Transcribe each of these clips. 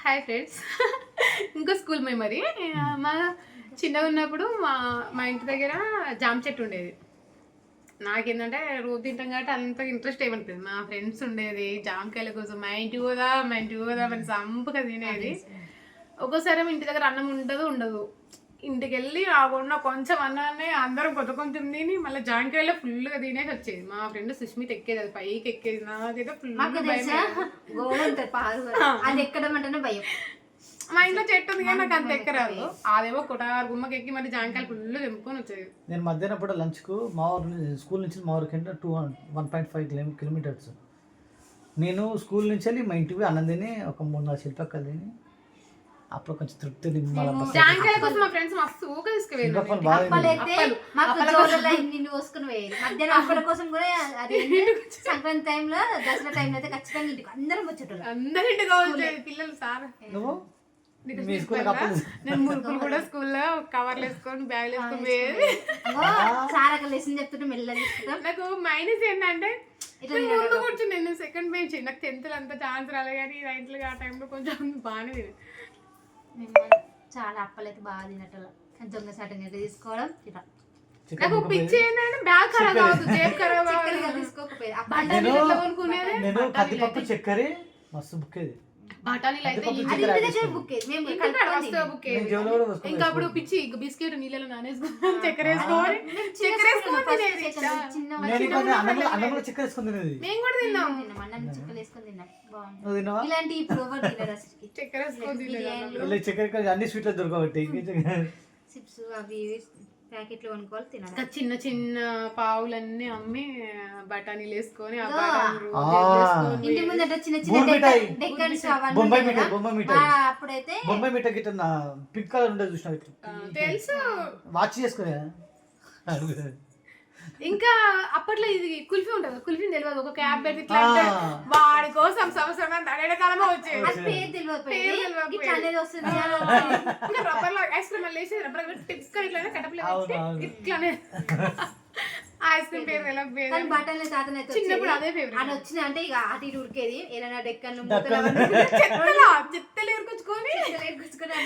Hi friends. ఇంకో school memory. మా చిన్నగా ఉన్నప్పుడు మా ఇంటి దగ్గర జామ చెట్టు ఉండేది. నాకేంటంటే రోజు తింటాం కాబట్టి అంత ఇంట్రెస్ట్ ఏమనిపింది. మా ఫ్రెండ్స్ ఉండేది జామకాయల కోసం మా ఇంటికి పోదాం అని సంపుగా తినేది. ఒక్కోసారి ఇంటి దగ్గర అన్నం ఉండదు. ఇంటికి వెళ్ళి రాకుండా కొంచెం అన్నాన్ని అందరం కొంచెం తిని మళ్ళీ జాంకాయలో ఫుల్గా తినేసి వచ్చేది. మా ఫ్రెండ్ సుష్మిత ఎక్కేది, అది పైకి ఎక్కేది. నాకైతే ఫుల్ అది ఎక్కడం అంటేనే భయం. మా ఇంట్లో చెట్టు ఉంది కానీ నాకు అంత ఎక్కరాదు. అదేమో కొటారు గుమ్మకి ఎక్కి మరి జాంకాయలు ఫుల్ తెంపుకొని వచ్చేది. నేను మధ్యాహ్నం పూట లంచ్కు మా ఊరు స్కూల్ నుంచి మా ఊరికి అంటే 1.5 కిలోమీటర్స్. నేను స్కూల్ నుంచి వెళ్ళి మా ఇంటికి అన్నం తిని ఒక 3-4 శిల్పక్కలు తిని అప్పుడు కొంచెం తృప్తి జాంకాయల కోసం మా ఫ్రెండ్స్ మస్తు ఊక తీసుకుపోయారు. అప్పల కోసం కూడా అది సంక్రాంతి టైంలో దసరా టైంలో అయితే ఖచ్చితంగా ఇంటికి అందరం వచ్చేటోళ్ళు. అందరింటికి వచ్చేది పిల్లలు. సార్ నేను మురుకులు కూడా స్కూల్లో కవర్లు వేసుకొని బ్యాగ్లు వేసుకొని పోయేది. సార్ అక్కడ లెసన్ చెప్తుంటే మెల్లగా తీసుకుంటాం. నాకు మైనస్ ఏంటంటే ముందు కూర్చుని నేను సెకండ్ బెంచ్. నాకు 10th అంతా ఛాన్స్ రాలే కానీ 9th ఆ టైంలో కొంచెం బాగానే తినేది. చాలా అప్పలైతే బాగా తినట్టు దొంగ సాటం తీసుకోవడం. నాకు పిచ్చి ఏంటంటే బ్యాగ్ ఖరాబ్ అవ్వదు, జేబు ఖరాబ్ అవ్వదు. తీసుకోకపోయేది. నేను కందిపప్పు చక్కెర మస్తు బుక్కేది. బఠానీలు అయితే ఇంకా అప్పుడు పిచ్చి బిస్కెట్ నీళ్ళలో నానేసుకొని చక్కెర వేసుకొని మేము కూడా తిన్నాం. ఇలాంటి చక్కెర అన్ని స్వీట్లు దొరకబట్టి చిప్స్ అవి ప్యాకెట్లు కొనుక్కోవాలి తినాలి. చిన్న చిన్న పావులన్నీ అమ్మి బఠానీలు వేసుకొని ఇంటి ముందట చిన్న చిన్న డెక్కన్స్ అప్పుడైతే బొంబాయి మిఠాయి గిట్ట పింక్ కలర్ ఉండేది చూసిన తెలుసు. వాచ్ చేసుకునే. ఇంకా అప్పట్లో ఇది కుల్ఫీ ఉంటుంది. కుల్ఫీ తెలియదు. ఒక క్యాబ్ పెట్టి వాడి కోసం సంవత్సరం కాలమే వచ్చేది. రబ్బర్ ఐస్ క్రీమ్ మళ్ళీ వేసి రబ్బర్ టిక్స్ ఇట్లా కట్టపలేదు ఇట్లానే ఐస్ క్రీమ్ పేరు ఎలా పేరు బట్టలు తాతనే చిన్నప్పుడు అదే ఫేవరెట్. అని వచ్చింది అంటే ఇక అటు ఇటు ఉడికేది. ఏదైనా డెక్కలు చెత్తలు ఎరుకొచ్చుకొని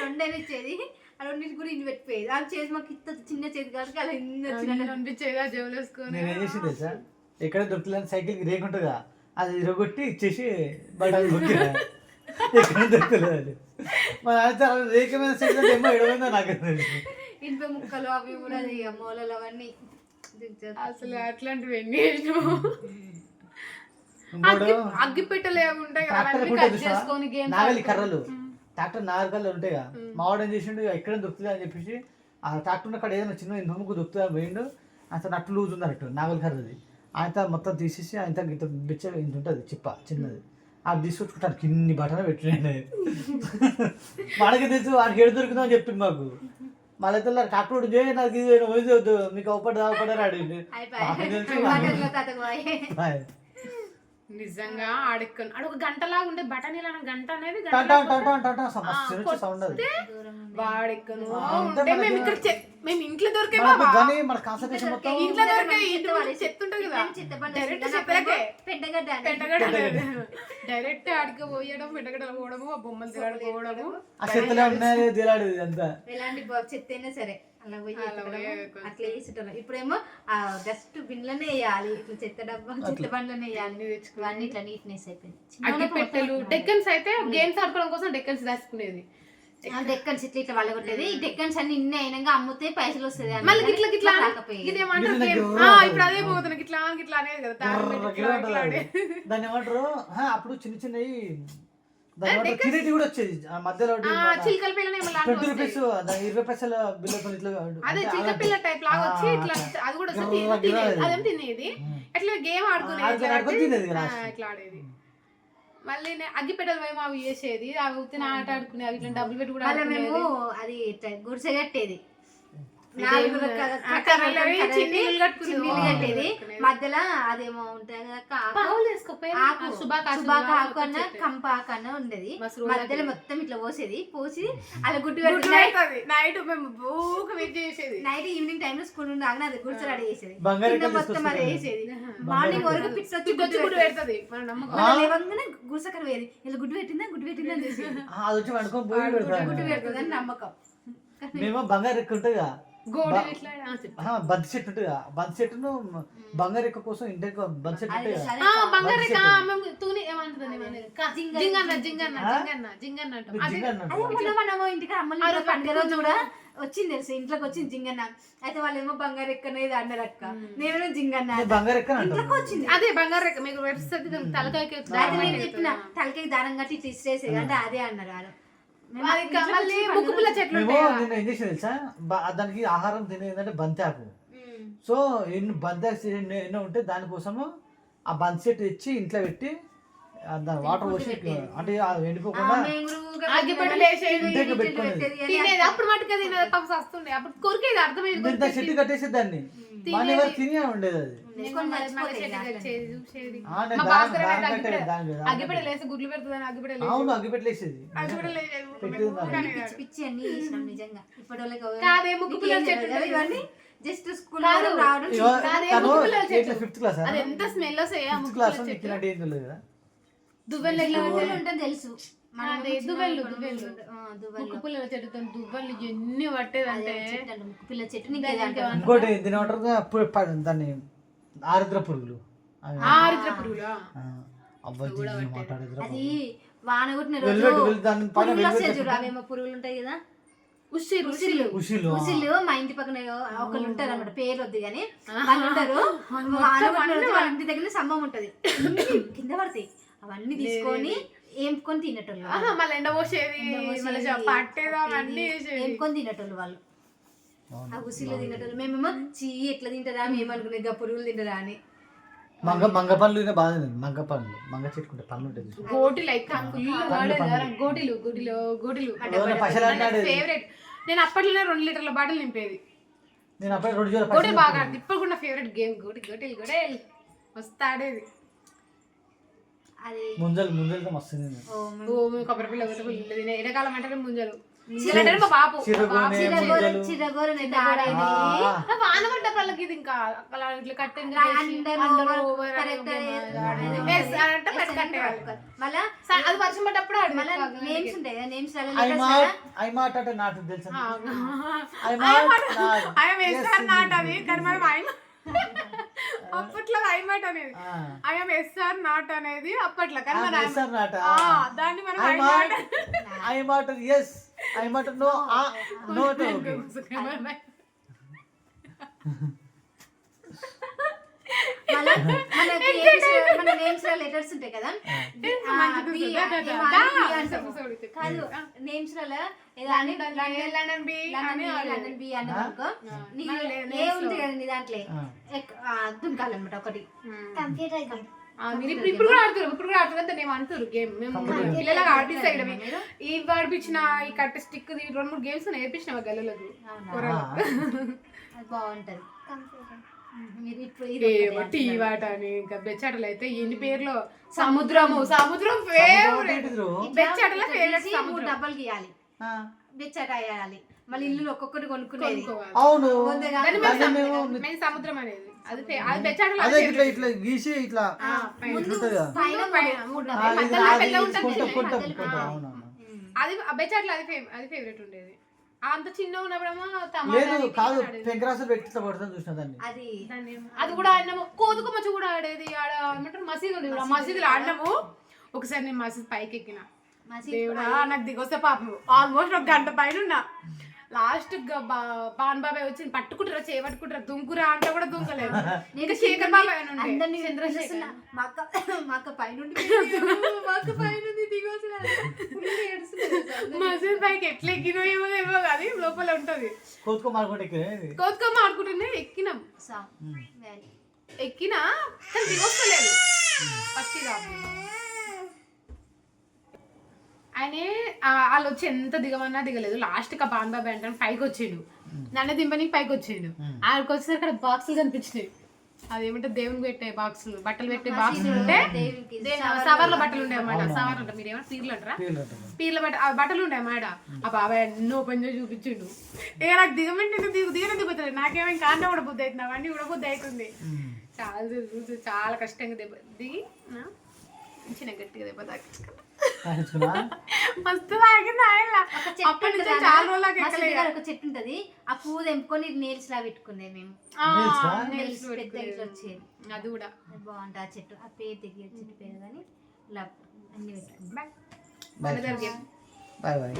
రెండైనా ఇచ్చేది. ఆ రెండింటి కూడా ఇన్ని పెట్టిపోయేది. ఆ చేతి మాకు ఇంత చిన్న చేతి కాబట్టి అలా ఇన్ని అనిపించేది. ఆ జేబులు వేసుకొని నేను ఏం చేసింది సార్, ఎక్కడ దొరుకుతుంది సైకిల్కి రేకు ఉంటుందా అది ఇరగొట్టి ఇచ్చేసి బయట బొక్కినా ఎక్కడ దొరుకుతుంది అది. మన రేఖ మీద సైకిల్ ఏమో ఎడమైందో నాకు ఇనుప ముక్కలు అవి కూడా మూలలు అవన్నీ అసలు అట్లాంటివి ఎన్ని అగ్గిపెట్టలు ఉంటాయి కదా నాగలి కర్రలు ట్రాక్టర్ నాగలు ఉంటాయి కదా. మావాడు ఏం చేసిండు ఎక్కడ దొరుకుతుంది అని చెప్పేసి ఆ ట్రాక్టర్ అక్కడ ఏదైనా చిన్న ఇంతకు దొరుకుతుందా పోయిండు. అంత నట్టు లూజ్ ఉంది అన్నట్టు నాగలి కర్రది. ఆయన మొత్తం తీసేసి ఆయన ఇంత బిచ్చ ఇంత ఉంటుంది చిప్ప చిన్నది. అది తీసుకొచ్చుకుంటాను కిన్ని బట్టలు పెట్టినండి. మనకి తెలుసు వాడికి ఎడు దొరుకుతుందో అని చెప్పింది మాకు. మళ్ళీ ట్రాక్టర్ నాకు ఇది వద్దు మీకు అవపడ్డారు అడిగింది. నిజంగా ఆడెక్కను ఆడ ఒక గంటలాగా ఉండే బఠానీల గంట అనేది వాడెక్కను ఉంటే మేము ఇక్కడ మేము ఇంట్లో దొరికే ఇంట్లో దొరికే చెత్త ఉంటుంది కదా డైరెక్ట్ ఆడికి పోయడం పెద్దగడ్డలు పోవడము ఆ బొమ్మలు తిరగడము ఎలాంటి చెత్త అయినా సరే అలా పోయి అట్లా వేసేటోళ్ళం. ఇప్పుడేమో డస్ట్ బిన్లనే వేయాలి, ఇట్లా చెత్త డబ్బా చెత్త బండ్లనే వేయాలి. అన్ని ఇట్లా నీట్నెస్ అయిపోయింది. డెక్కన్స్ అయితే గేమ్స్ ఆడుకోవడం కోసం డెక్కన్స్ రాసుకునేది. డెక్కన్స్ ఇట్లా ఇట్లా వాళ్ళగొట్టేది. ఈ డెక్కన్స్ అన్ని ఇన్ని అయినాక అమ్ముతే పైసలు వస్తుంది. ఇప్పుడు అదే పోతున్నా ఇట్లా ఇట్లా అనేది కదా దాన్ని ఏమంటారు. అప్పుడు చిన్న చిన్నవి కిరీటి కూడా వచ్చేది మధ్యలో 20 రూపీస్ 20 పైసల బిల్లు ఇట్లా అదే చిన్న పిల్ల టైప్ లాగా వచ్చి ఇట్లా అది కూడా అదేం తినేది. అట్లా గేమ్ ఆడుకునేది ఇట్లా ఆడేది. మళ్ళీ అగ్గిపెట్టలు మేము అవి వేసేది. అవి ఉత్తిన ఆట ఆడుకునేది. ఇట్లా డబ్బులు పెట్టి కూడా మేము అది గుడిసె కట్టేది. 4 కర్రలు చిన్నీళ్ళు చిన్నీళ్ళు కట్టేది మధ్యలో అదేమో ఉంటాయి కదా ఆకు సుబాక ఆకు అన్న కంప ఆకు అన్న ఉండేది మధ్యలో మొత్తం ఇట్లా పోసి అలా గుడ్డు పెడుతుంది నైట్ మేము బూక్ వెయిట్ చేసేది నైట్ ఈవినింగ్ టైమ్ లో స్కూల్ నుండి ఆగిన అది గుడిసె రెడీ చేసేది బంగారు మొత్తం అది వేసేది మార్నింగ్ వరకు పిచ్చి గుడ్డు పెడుతుంది మన నమ్మకం లేవగానే గుడిసెక్కర వేది ఇలా గుడ్డు పెట్టిందా అని చేసేది అది వచ్చి వండుకొని పోయి పెడతాను గుడ్డు పెడుతుంది అని నమ్మకం మేము బంగారు ఎక్కువ ఉంటుందిగా గోడ ఇట్లా బంతి చెట్టు ఉంటుందిగా బంతి చెట్టును బంగారు ఎక్కువ కోసం ఇంటికి బంతి చెట్టు ఉంటుంది కదా. బంగారు తూని ఏమంటుంది జింగన్న అంటాం మీకు జింగ అన్నట్టు. అదే మొన్న మనము ఇంటికి అమ్మలు పండుగ రోజు కూడా వచ్చింది తెలుసు ఇంట్లోకి వచ్చింది జింగన్న అయితే వాళ్ళేమో బంగారు ఎక్కనేది అన్నారు అక్క నేనేమో జింగన్న నేను బంగారు ఎక్కన ఇంట్లోకి వచ్చింది అదే బంగారు రెక్క మీకు పెడుతుంది తలకాయకి అయితే నేను చెప్పిన తలకి దారం కట్టి ఇట్లా ఇచ్చేసేది అంటే అదే అన్నారు వాళ్ళు మళ్ళీ ముక్కు పుల్ల చెట్లు మేము ఉంటాయి నేను ఏం చేసిన తెలుసా దానికి ఆహారం తినేదంటే బంతి ఆకు. సో ఎన్ని బంతి ఆకు ఎన్నో ఉంటే దానికోసము ఆ బంతి చెట్టు తెచ్చి ఇంట్లో పెట్టి దాని వాటర్ పోసి అంటే ఎండిపోకుండా అగ్గిపెట్టెలు వేసేది ఇంటికి పెట్టుకునేది. తినేది అప్పుడు మటుకు తినేది పాపం వస్తుండే అప్పుడు కొరికేది అర్థమైంది ఇంత చెట్టు కట్టేసి దాన్ని మన ఎవరు తినే ఉండేది అది. అగ్గిపెట్టెలు వేసి గుడ్లు పెడుతుంది అగ్గిపెట్టెలు అవును అగ్గిపెట్టలేసేది పిచ్చి పిచ్చి అన్ని చేసినాం నిజంగా ఇప్పటి వాళ్ళకి కాదే ముక్కు పుల్ల చెట్లు ఇవన్నీ జస్ట్ స్కూల్ రావడం ఫిఫ్త్ క్లాస్ అది ఎంత స్మెల్ వస్తాయి ఆ ముక్కు క్లాస్ పుల్ల చెట్లు ఏం తెలియదు కదా. దువ్వెలు ఎట్లా ఉంటుంది తెలుసు దువ్వెలు ముక్కు పుల్లల చెట్టుతో దువ్వెలు ఎన్ని పట్టేదంటే ముక్కు పిల్ల చెట్టు ఇంకోటి తినేవాటర్ అప్పుడు దాన్ని ఆరుద్ర పురుగులు ఆరుద్ర పురుగులా అది వాన కొట్టిన పురుగులు వస్తాయి చూడు అవేమో పురుగులు ఉంటాయి కదా ఉసిళ్ళు ఉసిళ్ళు మా ఇంటి పక్కన ఒకళ్ళు ఉంటారు అన్నమాట పేరు వద్దు కానీ వాళ్ళు ఉంటారు వాన కొట్టిన వాళ్ళ ఇంటి దగ్గర స్తంభం ఉంటది కింద పడతాయి అవన్నీ తీసుకొని ఏంపుకొని తినేటోళ్ళు మళ్ళీ ఎండ పోసేది పట్టేది అవన్నీ ఏంపుకొని తినేటోళ్ళు వాళ్ళు ఆ ఉసిళ్ళు తినేటోళ్ళు మేమేమో చీ ఎట్లా తింటారా మేము అనుకునే పురుగులు తింటారా అని మంగ పనులు బాగా మంగ పనులు మంగ చెట్టుకుంటే పనులు ఉంటాయి గోటిలు గోటిలు ఫేవరెట్ నేను అప్పట్లోనే 2 లీటర్ల బాటిల్ నింపేది నేను అప్పుడు 2 గోటిలు బాగా ఇప్పుడు కూడా ఫేవరెట్ గేమ్ గోటిలు మస్తు ఆడేది అది ముంజలతో మస్తు కొబ్బరి పిల్ల ఎండాకాలం అంటే ముంజలు మా బాపు వాన పడ్డప్పటికి ఇది ఇంకా ఇట్లా కట్టింది అది వర్షం పడ్డప్పుడు నేమ్స్ ఉంటాయి నేమ్స్ ఐమాట అంటే నాటు తెలుసా నాట్ అది కానీ మనం అప్పట్లో ఐమాట అనేది ఐఎమ్ ఎస్ఆర్ నాట్ అనేది అప్పట్లో కానీ దాన్ని మనం ఐమాట ఎస్ ఐమాట నో నో మన నేమ్స్ లో లెటర్స్ ఉంటాయి కదా కాదు నేమ్స్ లలో లండన్ బి అన్నదనుకో ఏ ఉంది కదా నీ దాంట్లో దుంకాలన్నమాట ఒకటి ఇప్పుడు కూడా ఆడుతారు నేను అంటారు గేమ్ మేము పిల్లలకు ఆడిస్తాయి ఈ ఆడిపించిన ఈ కట్ట స్టిక్ 2-3 గేమ్స్ నేర్పించిన మా గల్లలకు బాగుంటది టీ వాట అని ఇంకా బెచ్చాటలు అయితే ఎన్ని పేర్లు సముద్రం ఫేవరెట్ బెచ్చాటల ఫేవరెట్ 3 డబ్బాలు గీయాలి బెచ్చాట వేయాలి మళ్ళీ ఇల్లు ఒక్కొక్కటి కొనుక్కునేది అవును సముద్రం అనేది అది బెచ్చాటలు అదే ఇట్లా ఇట్లా గీసి ఇట్లా అది బెచ్చాటలు అది ఫేవరెట్ ఉండేది అంత చిన్న ఉన్నప్పుడేమో లేదు కాదు పెంకరాసులు పెట్టి పడుతుంది చూసిన దాన్ని అది కూడా ఆడినాము కోతుకు మచ్చ కూడా ఆడేది ఆడ ఏమంటారు మసీదు ఉంది మసీదులో ఆడినాము ఒకసారి నేను మసీదు పైకి ఎక్కిన దేవుడా నాకు దిగొస్తే పాపం ఆల్మోస్ట్ 1 గంట పైన ఉన్నా లాస్ట్ పాన్ బాబాయ్ వచ్చి పట్టుకుంటారా చేయబట్టుకుంటారా దుంకురా అంటే కూడా దుంకలేదు నేను శేఖర్ బాబాయ్ మసీదు పైకి ఎట్లా ఎక్కినో ఏమో అది లోపల ఉంటది కోతుకమ్మ ఆడుకుంటూనే ఎక్కినాం ఎక్కినా కానీ దిగొస్తలేదు పచ్చి ఆయన వాళ్ళు వచ్చి ఎంత దిగమన్నా దిగలేదు లాస్ట్ కా పాన్ బాబాయ్ అంటే పైకి వచ్చిండు నన్ను దింపనికి పైకి వచ్చిండు. ఆడికి వచ్చేసరికి అక్కడ బాక్సులు కనిపించినాయి. అదేమంటే దేవునికి పెట్టే బాక్సులు, బట్టలు పెట్టే బాక్సులు ఉంటే సవర్ల బట్టలు ఉండే అన్నమాట. సవర్లు అంటే మీరు ఏమన్నా పీర్లు అంటారా, పీర్ల బట్టలు ఉండే అన్నమాట. ఆ బాబాయ్ అన్నీ ఓపెన్ చేసి చూపించిండు. ఇక నాకు దిగమంటే దిగుతుంది. నాకేమో ఇంకా అన్న కూడా బుద్ధి అవుతుంది, అవన్నీ కూడా బుద్ధి అవుతుంది. చాలా కష్టంగా దెబ్బ దిగి చిన్న గట్టిగా దెబ్బ తాకించుకున్నా. మస్తు తాగింది ఆయన. అప్పటి నుంచి చాలా రోజులకి ఒక చెట్టు ఉంటది, ఆ పువ్వు తెంపుకొని నేల్స్ లా పెట్టుకునేది మేము. వచ్చేది అది కూడా బాగుంటుంది. ఆ చెట్టు ఆ పేరు దగ్గర చెట్టు పేరు కానీ ఇలా అన్ని పెట్టుకుంటాం. Bye bye.